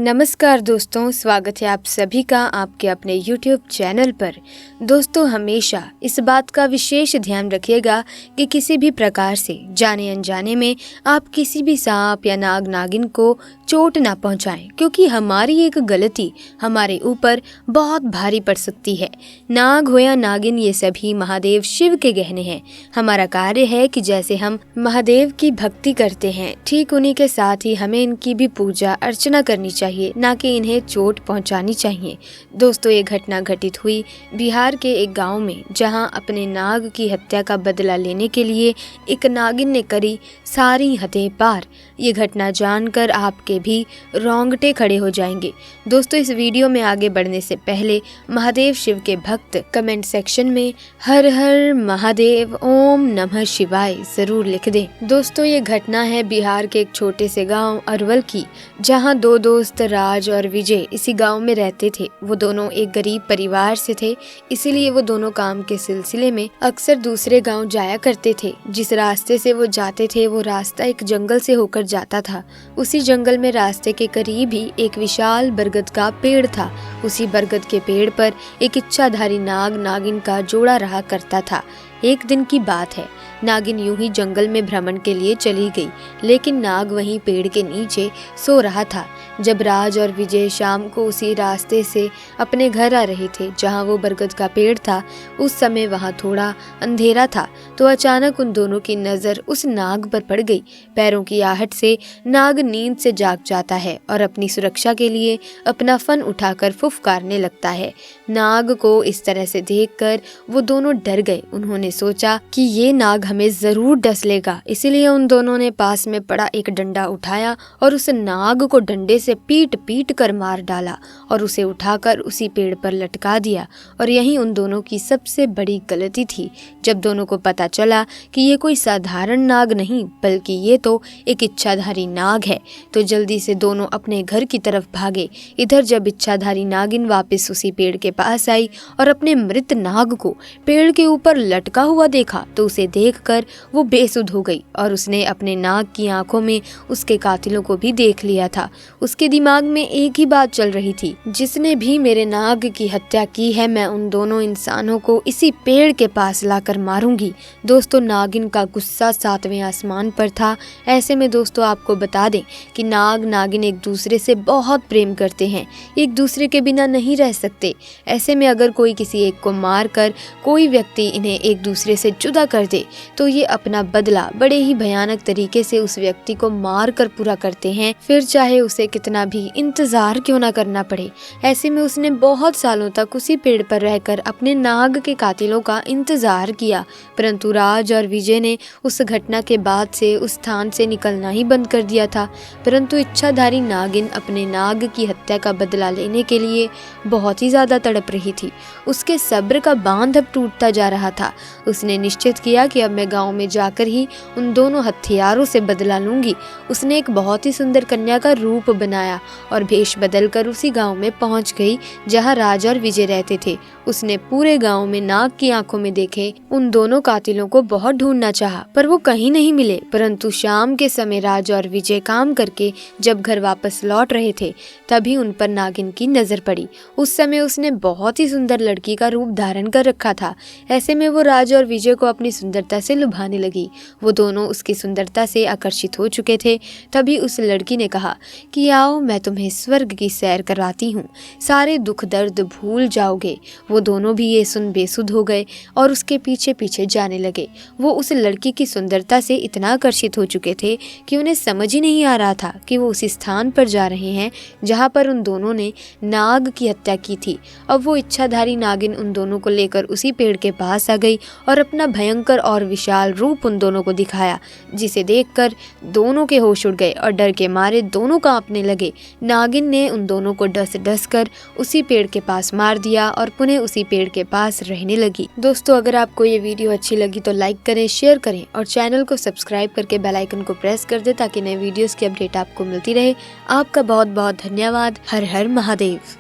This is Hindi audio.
नमस्कार दोस्तों, स्वागत है आप सभी का आपके अपने YouTube चैनल पर। दोस्तों, हमेशा इस बात का विशेष ध्यान रखिएगा कि किसी भी प्रकार से जाने अनजाने में आप किसी भी सांप या नाग नागिन को चोट ना पहुंचाएं, क्योंकि हमारी एक गलती हमारे ऊपर बहुत भारी पड़ सकती है। नाग हो या नागिन, ये सभी महादेव शिव के गहने हैं। हमारा कार्य है कि जैसे हम महादेव की भक्ति करते हैं, ठीक उन्हीं के साथ ही हमें इनकी भी पूजा अर्चना करनी चाहिए, ना कि इन्हें चोट पहुंचानी चाहिए। दोस्तों, ये घटना घटित हुई बिहार के एक गांव में, जहां अपने नाग की हत्या का बदला लेने के लिए एक नागिन ने करी सारी हदें पार। ये घटना जानकर आपके भी रोंगटे खड़े हो जाएंगे। दोस्तों, इस वीडियो में आगे बढ़ने से पहले महादेव शिव के भक्त कमेंट सेक्शन में हर हर महादेव ओम नमः शिवाय जरूर लिख दें। दोस्तों, ये घटना है बिहार के एक छोटे से गांव अरवल की, जहां दो दोस्त राज और विजय इसी गांव में रहते थे। वो दोनों एक गरीब परिवार से थे, इसीलिए वो दोनों काम के सिलसिले में अक्सर दूसरे गांव जाया करते थे। जिस रास्ते से वो जाते थे, वो रास्ता एक जंगल से होकर जाता था। उसी जंगल में रास्ते के करीब ही एक विशाल बरगद का पेड़ था। उसी बरगद के पेड़ पर एक इच्छाधारी नाग नागिन का जोड़ा रहा करता था। एक दिन की बात है, नागिन यूं ही जंगल में भ्रमण के लिए चली गई, लेकिन नाग वहीं पेड़ के नीचे सो रहा था। जब राज और विजय शाम को उसी रास्ते से अपने घर आ रहे थे जहां वो बरगद का पेड़ था, उस समय वहां थोड़ा अंधेरा था, तो अचानक उन दोनों की नजर उस नाग पर पड़ गई। पैरों की आहट से नाग नींद से जाग जाता है और अपनी सुरक्षा के लिए अपना फन उठाकर फुफकारने लगता है। नाग को इस तरह से देखकर वो दोनों डर गए। उन्होंने सोचा कि ये नाग हमें जरूर डस लेगा, इसीलिए उन दोनों ने पास में पड़ा एक डंडा उठाया और उस नाग को डंडे से पीट पीट कर मार डाला और उसे उठाकर उसी पेड़ पर लटका दिया। और यही उन दोनों की सबसे बड़ी गलती थी। जब दोनों को पता चला कि ये कोई साधारण नाग नहीं, बल्कि ये तो एक इच्छाधारी नाग है, तो जल्दी से दोनों अपने घर की तरफ भागे। इधर जब इच्छाधारी नागिन वापस उसी पेड़ के पास आई और अपने मृत नाग को पेड़ के ऊपर लटका हुआ देखा, तो उसे देखकर वो बेसुध हो गई और उसने अपने नाग की आंखों में उसके कातिलों को भी देख लिया था। उसके दिमाग में एक ही बात चल रही थी, जिसने भी मेरे नाग की हत्या की है, मैं उन दोनों इंसानों को इसी पेड़ के पास लाकर मारूंगी। दोस्तों, नागिन का गुस्सा 7वें आसमान पर था। ऐसे में दोस्तों, आपको बता दें कि नाग नागिन एक दूसरे से बहुत प्रेम करते हैं, एक दूसरे के बिना नहीं रह सकते। ऐसे में अगर कोई किसी एक को मार कर कोई व्यक्ति इन्हें एक दूसरे से जुदा कर दे, तो ये अपना बदला बड़े ही भयानक तरीके से उस व्यक्ति को मार कर पूरा करते हैं, फिर चाहे उसे कितना भी इंतजार क्यों ना करना पड़े। ऐसे में उसने बहुत सालों तक उसी पेड़ पर रहकर अपने नाग के कातिलों का इंतजार किया, परंतु राज और विजय ने उस घटना के बाद से उस स्थान से निकलना ही बंद कर दिया था। परंतु इच्छाधारी नागिन अपने नाग की हत्या का बदला लेने के लिए बहुत ही ज्यादा तड़प रही थी। उसके सब्र का बांध अब टूटता जा रहा था। उसने निश्चित किया कि अब मैं गांव में जाकर ही उन दोनों हथियारों से बदला लूंगी। उसने एक बहुत ही सुंदर कन्या का रूप बनाया और भेष बदलकर उसी गांव में पहुंच गई जहां राज और विजय रहते थे। उसने पूरे गांव में नाग की आंखों में देखे उन दोनों कातिलों को बहुत ढूंढना चाहा, पर वो कहीं नहीं मिले। परंतु शाम के समय राज और विजय काम करके जब घर वापस लौट रहे थे, तभी उन पर नागिन की नजर पड़ी। उस समय उसने बहुत ही सुंदर लड़की का रूप धारण कर रखा था। ऐसे में वो राज और विजय को अपनी सुंदरता से लुभाने लगी। वो दोनों उसकी सुंदरता से आकर्षित हो चुके थे। तभी उस लड़की ने कहा कि आओ, मैं तुम्हें स्वर्ग की सैर कराती हूँ, सारे दुख दर्द भूल जाओगे। वो दोनों भी ये सुन बेसुध हो गए और उसके पीछे पीछे जाने लगे। वो उस लड़की की सुंदरता से इतना आकर्षित हो चुके थे कि उन्हें समझ ही नहीं आ रहा था कि वो उसी स्थान पर जा रहे हैं जहाँ पर उन दोनों ने नाग की हत्या की थी। अब वो इच्छाधारी नागिन उन दोनों को लेकर उसी पेड़ के पास आ गई और अपना भयंकर और विशाल रूप उन दोनों को दिखाया, जिसे देखकर दोनों के होश उड़ गए और डर के मारे दोनों कांपने लगे। नागिन ने उन दोनों को डस डस कर उसी पेड़ के पास मार दिया और पुनः उसी पेड़ के पास रहने लगी। दोस्तों, अगर आपको ये वीडियो अच्छी लगी तो लाइक करें, शेयर करें और चैनल को सब्सक्राइब करके बेल आइकन को प्रेस कर दें, ताकि नए वीडियोस की अपडेट आपको मिलती रहे। आपका बहुत बहुत धन्यवाद। हर हर महादेव।